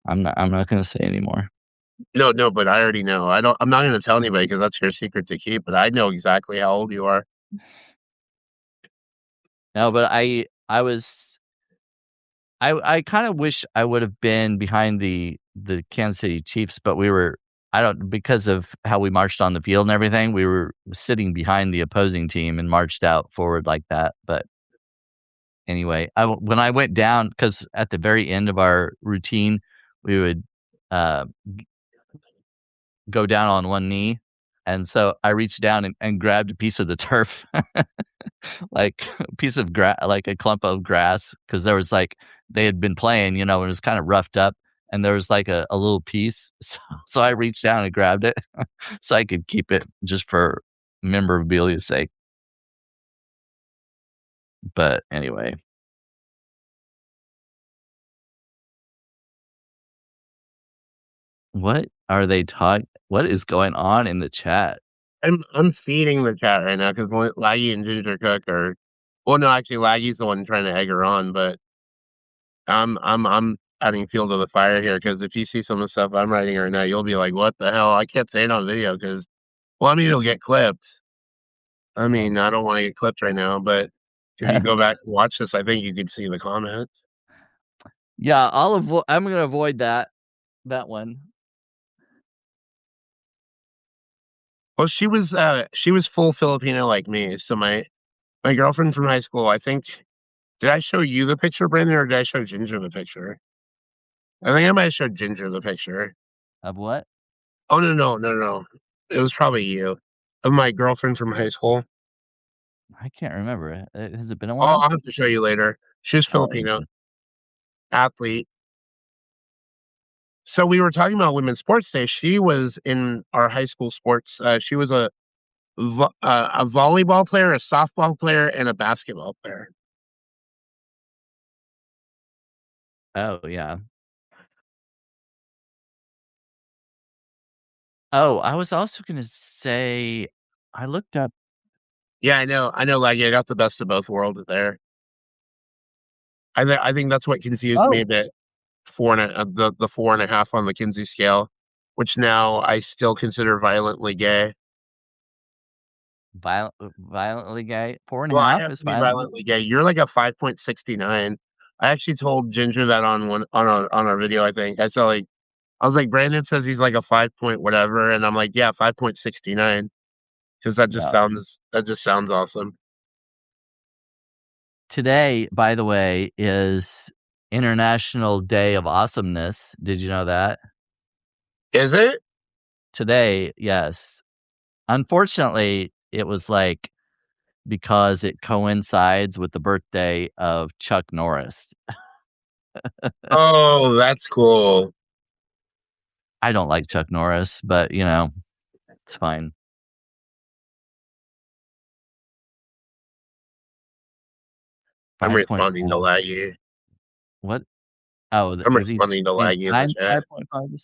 I'm not going to say anymore. No, but I already know. I'm not going to tell anybody because that's your secret to keep. But I know exactly how old you are. No, but I kind of wish I would have been behind the Kansas City Chiefs, but I don't, because of how we marched on the field and everything, we were sitting behind the opposing team and marched out forward like that. But anyway, when I went down, because at the very end of our routine, we would uh, go down on one knee. And so I reached down and grabbed a piece of the turf, like a piece of grass, like a clump of grass, because there was like, they had been playing, and it was kind of roughed up, and there was like a little piece. So I reached down and grabbed it so I could keep it just for memorabilia's sake. But anyway, what are they talking? What is going on in the chat? I'm feeding the chat right now because Laggy and Ginger Cook are. Well, no, actually, Laggy's the one trying to egg her on, but I'm adding fuel to the fire here because if you see some of the stuff I'm writing right now, you'll be like, "What the hell?" I can't say it on video because, well, I mean, it'll get clipped. I mean, I don't want to get clipped right now, but if you go back and watch this, I think you could see the comments. Yeah, I'm gonna avoid that one. Well, she was full Filipino like me. So my girlfriend from high school, I think, did I show you the picture, Brandon, or did I show Ginger the picture? I think I might have showed Ginger the picture. Of what? Oh no. It was probably you. Of my girlfriend from high school. I can't remember. Has it been a Oh, while? I'll have to show you later. She was Oh, Filipino okay. athlete. So we were talking about Women's Sports Day. She was in our high school sports. She was a volleyball player, a softball player, and a basketball player. Oh, yeah. Oh, I was also gonna say, I looked up. Yeah, I know. Like, I got the best of both worlds there. I think that's what confused me Oh, a bit. The 4.5 on the Kinsey scale, which now I still consider violently gay. violently gay. Four and a Well, I half have is to be violently. violently gay. You're like a 5.69. I actually told Ginger that on our video, I think. I was like, Brandon says he's like a 5 point whatever, and I'm like, yeah, 5.69. Because Yeah. that just sounds awesome. Today, by the way, is International Day of Awesomeness. Did you know that? Is it? Today, yes. Unfortunately, it was like because it coincides with the birthday of Chuck Norris. Oh, that's cool. I don't like Chuck Norris, but it's fine. I'm 5.5. responding to Laggy. What? Oh, I'm is he responding to saying Laggy in the chat. 5.5?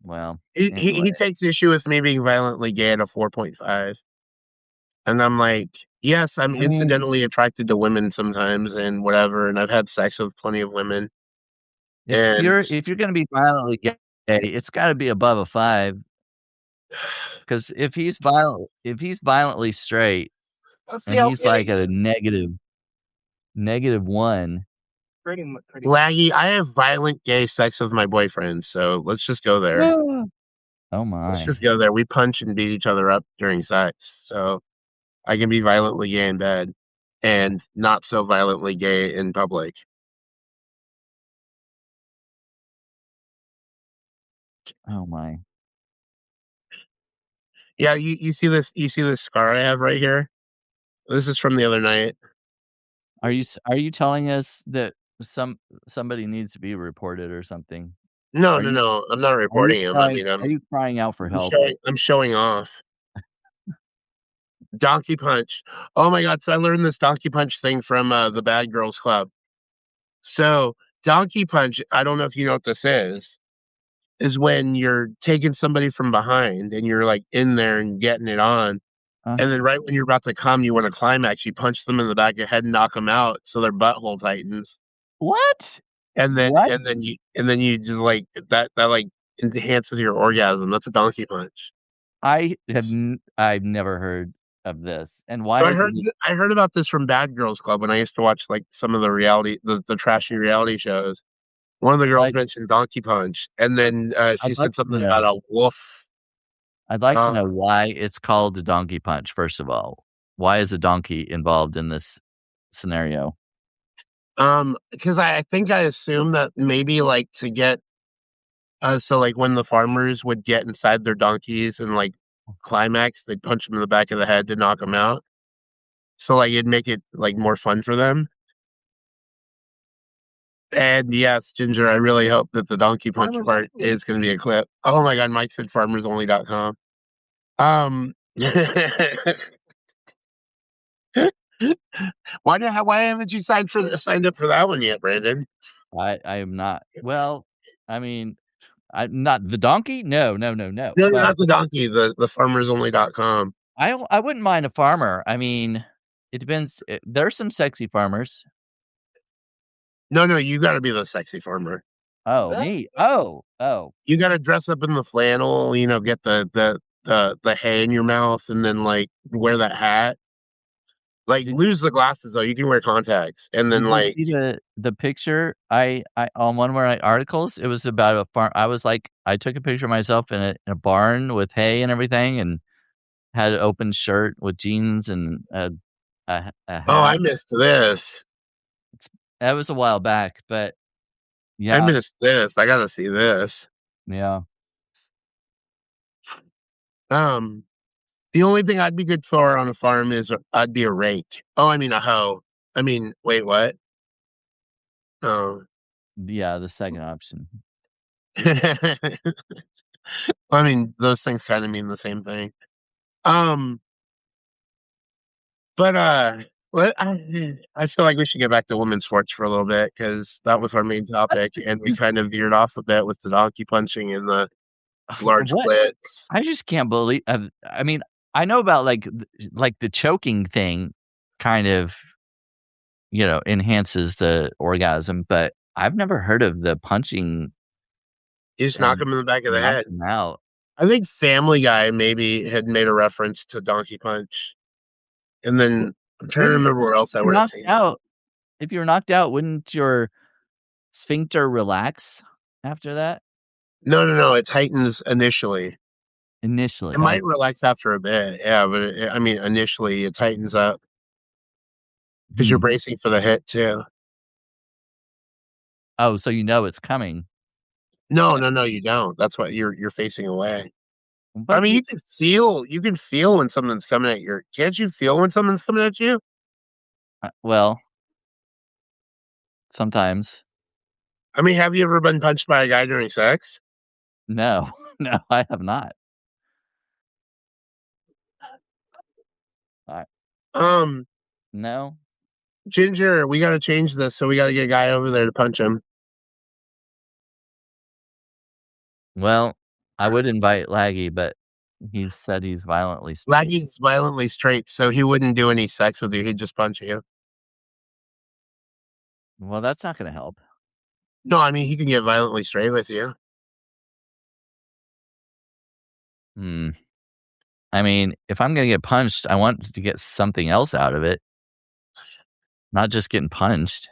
Well, He anyway. takes issue with me being violently gay at a 4.5. And I'm like, yes, I'm incidentally attracted to women sometimes and whatever, and I've had sex with plenty of women. If And you're gonna be violently gay, it's gotta be above a 5. Because if he's violently straight and he's like at a -1. Pretty much. Laggy, I have violent gay sex with my boyfriend, so let's just go there. Oh Let's my. just go there. We punch and beat each other up during sex, so I can be violently gay in bed and not so violently gay in public. Oh my. Yeah, you see this scar I have right here? This is from the other night. Are you telling us that somebody needs to be reported or something? No, Are no, you no. I'm not are you reporting him. I crying mean, are you crying out for help? I'm showing off. Donkey punch. Oh my god, so I learned this donkey punch thing from the Bad Girls Club. So, donkey punch, I don't know if you know what this is when you're taking somebody from behind and you're like in there and getting it on. Uh, And then right when you're about to come, you want to climax, you punch them in the back of the head and knock them out so their butthole tightens. what? And then What? you just like that like enhances your orgasm. That's a donkey punch. I've never heard of this. And So why is it I heard about this from Bad Girls Club when I used to watch like some of the trashy reality shows. One of the girls like mentioned Donkey Punch, and then she I'd like said something to about know a wolf. I'd like to Uh, know why it's called the donkey punch, first of all. Why is a donkey involved in this scenario? because I think I assumed that maybe like to get so like when the farmers would get inside their donkeys and like climax, they'd punch them in the back of the head to knock them out. So like it'd make it like more fun for them. And yes, Ginger, I really hope that the donkey punch part is going to be a clip. Oh my God, Mike said farmersonly.com. Um, why haven't you signed up for that one yet, Brandon? I am not. Well, I mean, I'm not the donkey? No, no, no, no. No, But not the donkey, the farmersonly.com. I wouldn't mind a farmer. I mean, it depends. There's some sexy farmers. No, you got to be the sexy farmer. Oh, me. Oh. You got to dress up in the flannel, get the hay in your mouth, and then like wear that hat. Like Did lose the glasses though. You can wear contacts, and then did you like see the picture I on one of my articles? It was about a farm. I was like, I took a picture of myself in a barn with hay and everything, and had an open shirt with jeans and a oh, hat. I missed this. That was a while back, but I yeah, missed this. I got to see this. yeah. Um, the only thing I'd be good for on a farm is I'd be a rake. Oh, I mean a hoe. I mean, wait, what? Oh. Yeah, the second option. I mean, those things kind of mean the same thing. Um, but I feel like we should get back to women's sports for a little bit because that was our main topic, and we kind of veered off a bit with the donkey punching and the large What? splits. I just can't believe I mean, I know about, like, the choking thing kind of, enhances the orgasm, but I've never heard of the punching You just knock and him in the back of the head. knocking out. I think Family Guy maybe had made a reference to Donkey Punch, and then I'm trying to Wouldn't remember where else I if you're would have knocked seen it. out if you're knocked out, wouldn't your sphincter relax after that? No, it tightens initially. Initially, It might relax after a bit, yeah, but I mean, initially it tightens up because you're hmm. bracing for the hit too. Oh, so you know it's coming. No, you don't. That's why you're facing away. I But mean, you can feel when something's coming at your. Can't you feel when something's coming at you? well, sometimes. I mean, have you ever been punched by a guy during sex? No, no, I have not. I Um, no. Ginger, we got to change this, so we got to get a guy over there to punch him. Well, I would invite Laggy, but he said he's violently straight. Laggy's violently straight, so he wouldn't do any sex with you. He'd just punch you. Well, that's not gonna help. No, I mean he can get violently straight with you. Hmm. I mean, if I'm gonna get punched, I want to get something else out of it, not just getting punched.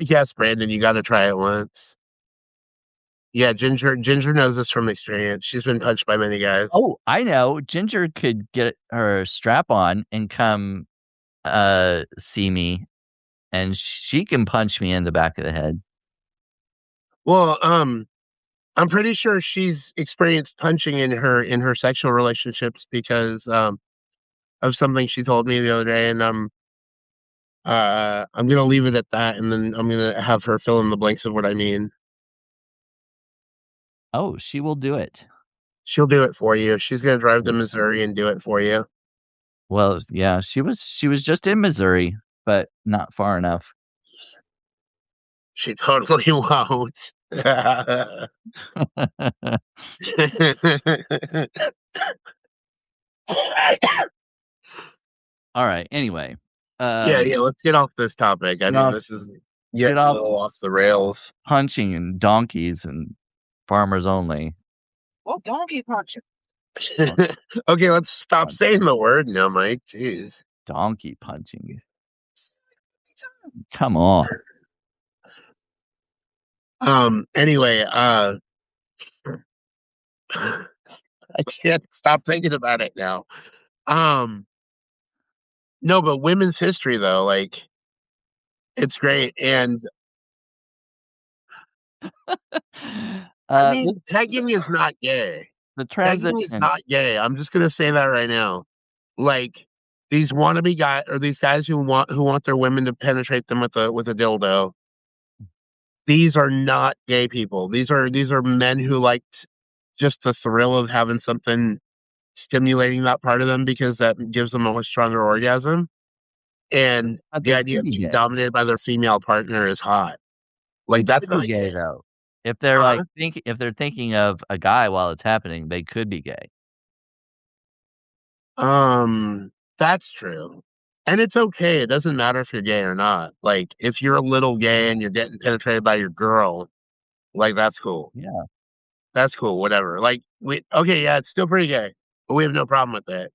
Yes, Brandon, you got to try it once. Yeah, Ginger knows this from experience. She's been punched by many guys. Oh, I know. Ginger could get her strap on and come see me, and she can punch me in the back of the head. Well, I'm pretty sure she's experienced punching in her sexual relationships because of something she told me the other day, and I'm gonna leave it at that, and then I'm gonna have her fill in the blanks of what I mean. Oh, she will do it. She'll do it for you. She's gonna drive to Missouri and do it for you. Well, yeah, she was just in Missouri, but not far enough. She totally won't. All right. Anyway, Yeah, yeah. Let's get off this topic. I get mean, off this is get getting a off little off the rails. punching and donkeys and farmers only. Well, donkey punching. Okay, let's stop Punch. saying the word now, Mike. Jeez. Donkey punching. Come on. Anyway, I can't stop thinking about it now. Um, no, but women's history though, like it's great. And I The mean, tagging is not gay. the Tagging is transition. not gay. I'm just gonna say that right now. Like these wannabe guys or these guys who want their women to penetrate them with a dildo. These are not gay people. These are men who liked just the thrill of having something stimulating that part of them because that gives them a stronger orgasm. And But the they idea could of be being gay. dominated by their female partner is hot. Like that's Could be not gay gay. though. If they're Huh? if they're thinking of a guy while it's happening, they could be gay. That's true. And it's okay. It doesn't matter if you're gay or not. Like if you're a little gay and you're getting penetrated by your girl, like that's cool. Yeah. That's cool. Whatever. Like we okay, yeah, it's still pretty gay, but we have no problem with it.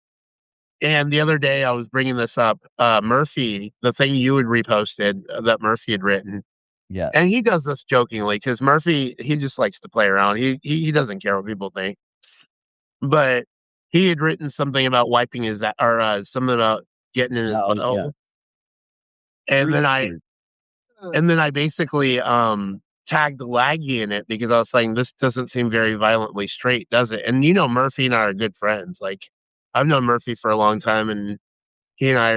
And the other day I was bringing this up. Murphy, the thing you had reposted that Murphy had written, Yeah. and he does this jokingly because Murphy he just likes to play around. He doesn't care what people think. But he had written something about wiping his or something about getting in his Oh, yeah. butthole, and then I basically tagged Laggy in it because I was saying this doesn't seem very violently straight, does it? And you know, Murphy and I are good friends. Like I've known Murphy for a long time, and he and I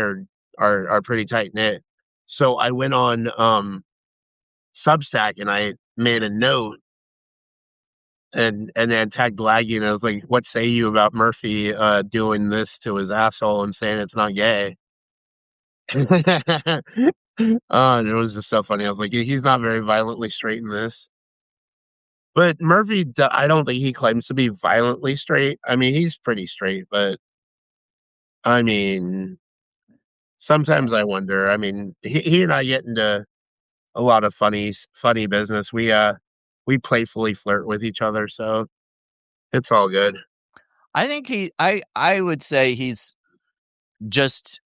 are pretty tight knit. So I went on Substack and I made a note and then tagged Laggy and I was like, "What say you about Murphy doing this to his asshole and saying it's not gay?" And it was just so funny. I was like, "He's not very violently straight in this." But Murphy, I don't think he claims to be violently straight. I mean, he's pretty straight, but I mean, sometimes I wonder. I mean, he and I get into a lot of funny business. We playfully flirt with each other, so it's all good. I think I would say he's just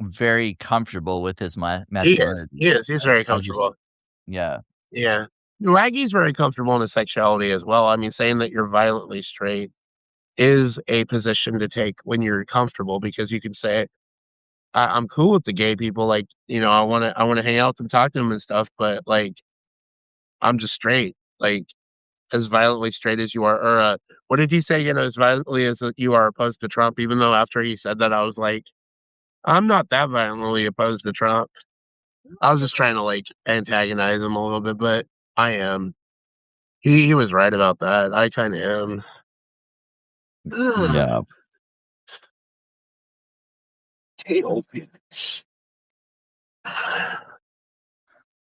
very comfortable with his He is. masculinity. He is. He's very I just comfortable. yeah. Yeah. Laggy's very comfortable in his sexuality as well. I mean, saying that you're violently straight is a position to take when you're comfortable because you can say, I'm cool with the gay people. Like, you know, I want to hang out with them, talk to them and stuff, but like, I'm just straight. Like, as violently straight as you are, or what did he say? As violently as you are opposed to Trump. Even though after he said that, I was like, I'm not that violently opposed to Trump. I was just trying to like antagonize him a little bit, but I am. He was right about that. I kind of am. Yeah.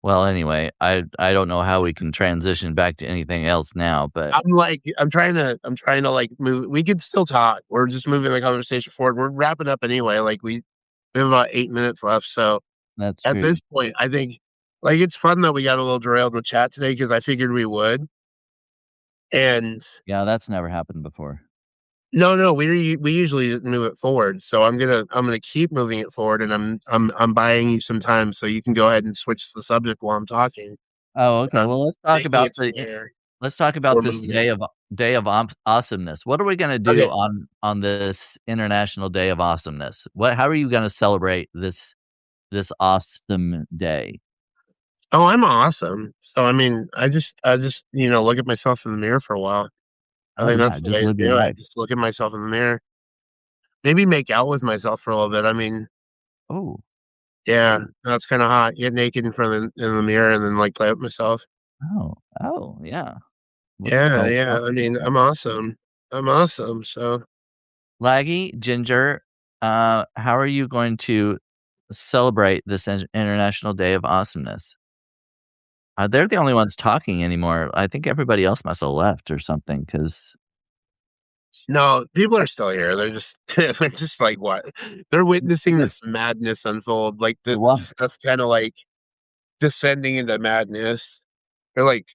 Well, anyway, I don't know how we can transition back to anything else now, but I'm trying to like move. We could still talk. We're just moving the conversation forward. We're wrapping up anyway. Like we have about 8 minutes left. So that's at true. this point, I think like it's fun that we got a little derailed with chat today because I figured we would. And Yeah, that's never happened before. no, we usually move it forward. So I'm gonna keep moving it forward, and I'm buying you some time so you can go ahead and switch the subject while I'm talking. Oh, okay. Well, let's talk Making about it to where let's talk about we're this moving it. day of awesomeness. What are we gonna do Okay. on this International Day of Awesomeness? How are you gonna celebrate this awesome day? Oh, I'm awesome. So I mean, I just look at myself in the mirror for a while. I Oh think yeah, that's the just way to live your do it. life. Just look at myself in the mirror. Maybe make out with myself for a little bit. I mean, Oh, yeah, that's kind of hot. Get naked in the mirror and then like play with myself. oh, yeah. Yeah, Oh, yeah. well, I mean, I'm awesome. I'm awesome. So Laggy, Ginger, how are you going to celebrate this International Day of Awesomeness? They're the only ones talking anymore. I think everybody else must have left or something. Because no, people are still here. They're just they're just like what? They're witnessing this madness unfold. Like just us kind of like descending into madness. They're like,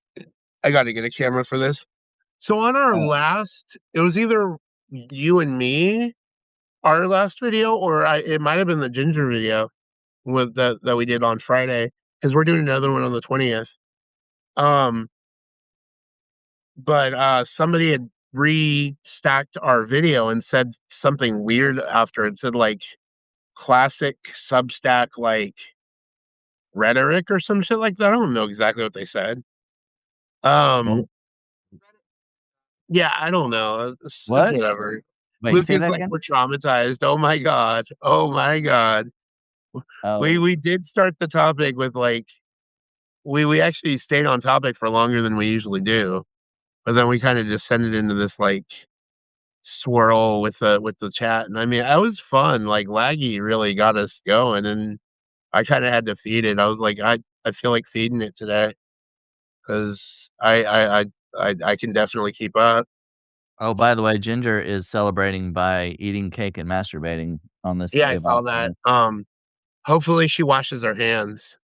I got to get a camera for this. So on our last, it was either you and me, our last video, or it might have been the Ginger video with that we did on Friday because we're doing another one on the 20th. Um, but somebody had restacked our video and said something weird after it said like classic Substack like rhetoric or some shit like that. I don't know exactly what they said. Um, yeah, I don't know. It's what? whatever. Wait, Luke say is that like, again? we're traumatized. Oh my god. Oh my god. We Oh, we did start the topic with like we actually stayed on topic for longer than we usually do, but then we kind of descended into this like swirl with the chat, and I mean, it was fun. Like Laggy really got us going, and I kind of had to feed it. I was like, I feel like feeding it today because I can definitely keep up. oh, by the way, Ginger is celebrating by eating cake and masturbating on this Yeah, I day of saw that. awesomeness. Hopefully she washes her hands.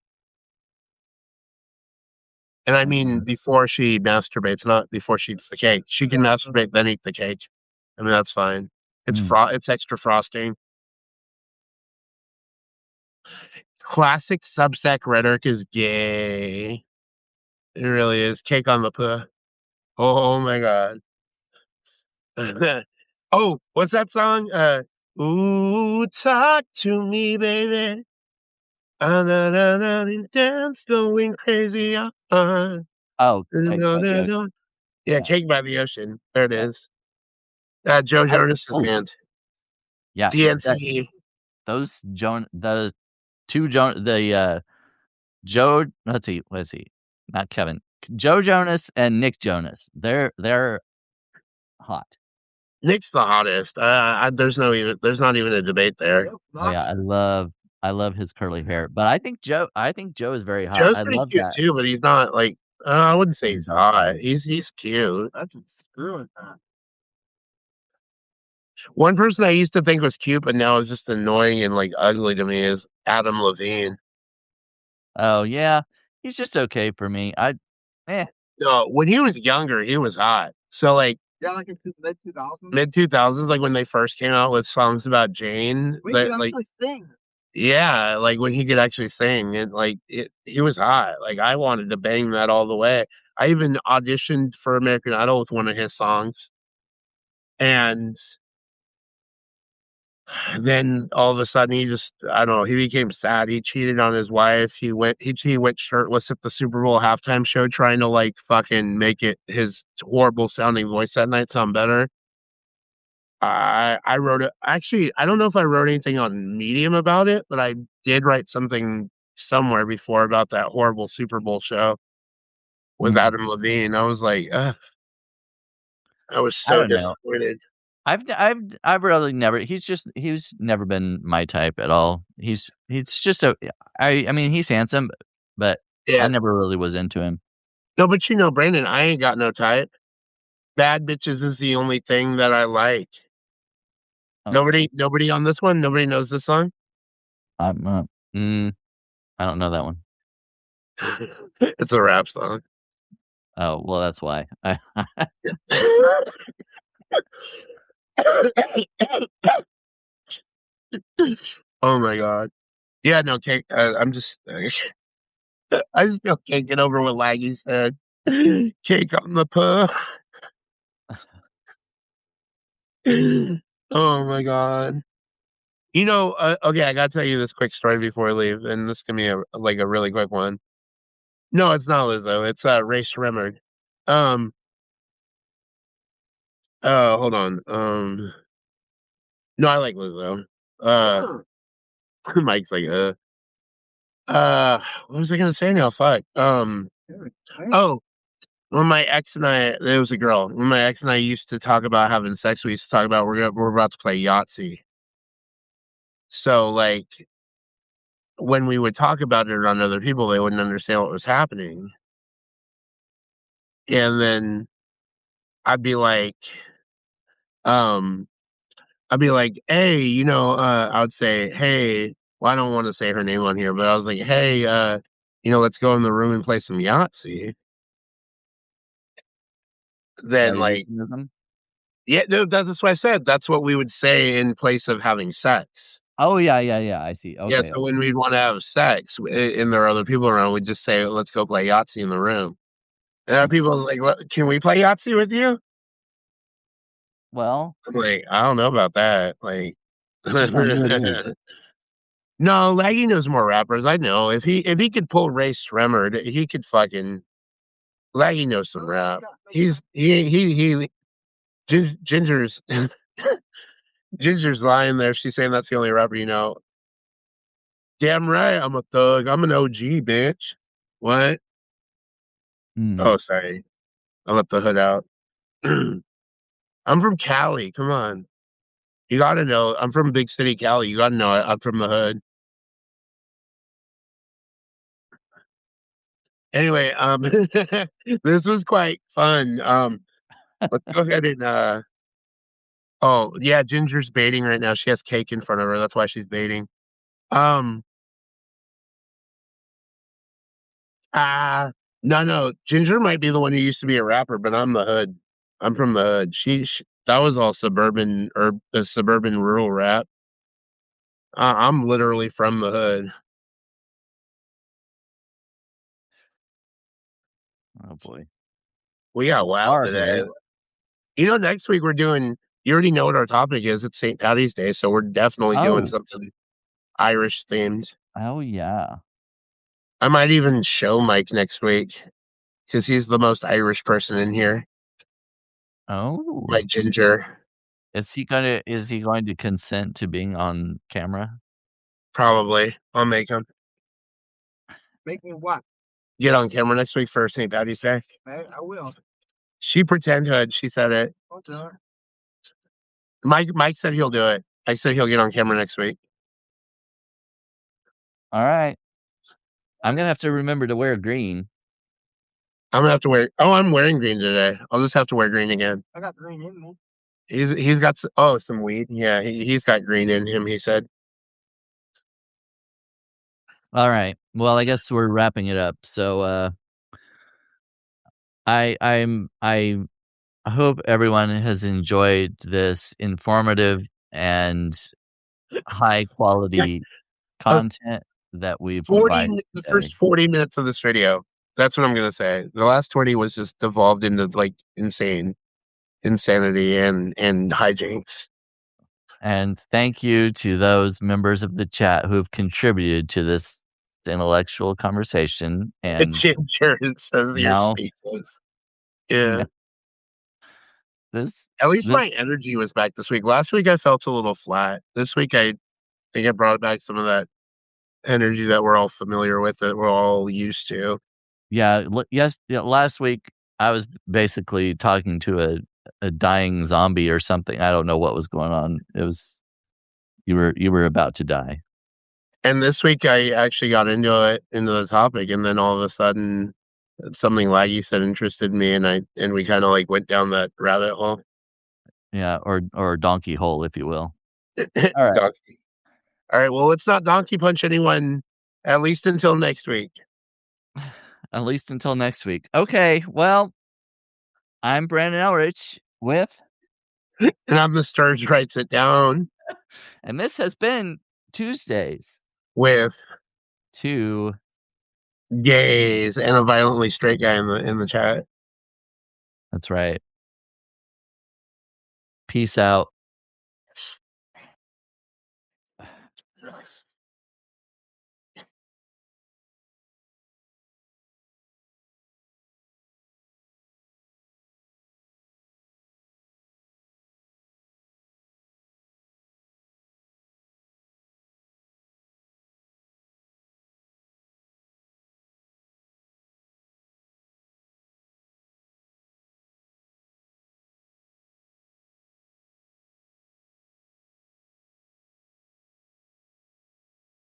And I mean Mhm. before she masturbates, not before she eats the cake. She can masturbate, then eat the cake. I mean, that's fine. Mm. It's extra frosting. Classic Substack rhetoric is gay. It really is. Cake on the puh. Oh my god. Oh, what's that song? Ooh, talk to me, baby. Ah, na, na, na, dance going crazy. Oh, Cake No, by the no, Ocean. no. Yeah, Yeah. Cake by the Ocean. There it Yeah. is. Joe I Jonas's oh, band. yeah. DNC. The 2 Joe let's see, not Kevin. Joe Jonas and Nick Jonas. They're hot. Nick's the hottest. There's not even a debate there. Oh, yeah, I love his curly hair, but I think Joe is very hot. Joe's I pretty love cute that. too, but he's not like I wouldn't say he's hot. He's cute. One person I used to think was cute, but now is just annoying and like ugly to me is Adam Levine. Oh, yeah. He's just okay for me. Eh. No, when he was younger, he was hot. So like Yeah, like in mid 2000s. mid 2000s, like when they first came out with songs about Jane, We could like actually sing. yeah, like when he could actually sing and he was hot. Like I wanted to bang that all the way. I even auditioned for American Idol with one of his songs. And then all of a sudden he just, I don't know, he became sad. He cheated on his wife. He went shirtless at the Super Bowl halftime show, trying to like fucking make it his horrible sounding voice that night sound better. I wrote it. Actually, I don't know if I wrote anything on Medium about it, but I did write something somewhere before about that horrible Super Bowl show with Adam Levine. I was like, ugh, I was I so don't know. disappointed. I've really never. He's never been my type at all. He's just a. I mean, he's handsome, but I Yeah. never really was into him. No, but you know, Brandon, I ain't got no type. Bad bitches is the only thing that I like. Okay. Nobody on this one. Nobody knows this song. I'm. I don't know that one. It's a rap song. Oh well, that's why. Oh my god. Yeah, no, cake. I'm just. I still can't get over what Laggy said. Cake on the puh. Oh my god. You know, okay, I gotta tell you this quick story before I leave, and this can be like a really quick one. No, it's not Lizzo. It's Ray Shremmerd. Hold on. No, I like Lizzo. Mike's like, what was I gonna say now? Fuck. Oh, when my ex and I, there was a girl. When my ex and I used to talk about having sex, we used to talk about we're about to play Yahtzee. So like, when we would talk about it around other people, they wouldn't understand what was happening. And then I'd be like, um, hey, you know, I would say, hey, well, I don't want to say her name on here, but I was like, hey, you know, let's go in the room and play some Yahtzee. Then, like, Euphemism? yeah, no, that's what I said. That's what we would say in place of having sex. Oh yeah. I see. Yeah, Okay. so when we'd want to have sex and there are other people around, we'd just say, let's go play Yahtzee in the room. And there are people like, can we play Yahtzee with you? Well, I'm like, I don't know about that. Like, depends who it is. no, Laggy knows more rappers. I know if he could pull Ray Shremmerd, he could fucking Laggy knows some rap. He Ginger's Ginger's lying there. She's saying that's the only rapper you know. Damn right, I'm a thug. I'm an OG, bitch. What? Oh, sorry. I left the hood out. I'm from Cali. Come on. You gotta know. I'm from big city Cali. You gotta know I'm from the hood. Anyway, this was quite fun. Let's go ahead and oh yeah, Ginger's baiting right now. She has cake in front of her. That's why she's baiting. Um no. Ginger might be the one who used to be a rapper, but I'm the hood. I'm from the hood. She that was all suburban or suburban rural rap. I'm literally from the hood. Oh boy. We got wild Our today. hood. You know, next week we're doing. You already know what our topic is. It's St. Patty's Day, so we're definitely doing Oh. something Irish themed. Oh yeah. I might even show Mike next week because he's the most Irish person in here. Oh. Like Ginger, Is he going to consent to being on camera? probably. I'll make him Make me what? get on camera next week for St. Patty's Day. I will. She pretend hood. She said it. I'll do it. Mike said he'll do it. I said he'll get on camera next week. All right. I'm gonna have to remember to wear green. I'm gonna have to wear. Oh, I'm wearing green today. I'll just have to wear green again. I got green in me. He's got some weed. Yeah, he's got green in him. He said. All right. Well, I guess we're wrapping it up. So I hope everyone has enjoyed this informative and high quality content that we've provided The today. first 40 minutes of this video. That's what I'm gonna say. The last 20 was just devolved into like insanity and hijinks. And thank you to those members of the chat who have contributed to this intellectual conversation. And Ginger says you're now, speechless. Yeah. this At least this my energy was back this week. Last week I felt a little flat. This week I think I brought back some of that energy that we're all familiar with, that we're all used to. yeah, last week I was basically talking to a dying zombie or something. I don't know what was going on. It was you were about to die. And this week I actually got into the topic, and then all of a sudden something Laggy said interested me, and we kind of like went down that rabbit hole. Yeah, or donkey hole, if you will. All right. Donkey. All right. Well, let's not donkey punch anyone, at least until next week. At least until next week. Okay, well, I'm Brandon Elrich with, And I'm the Sturge writes it down and this has been Tuesdays with 2 gays and a violently straight guy in the chat. That's right. Peace out. Yes.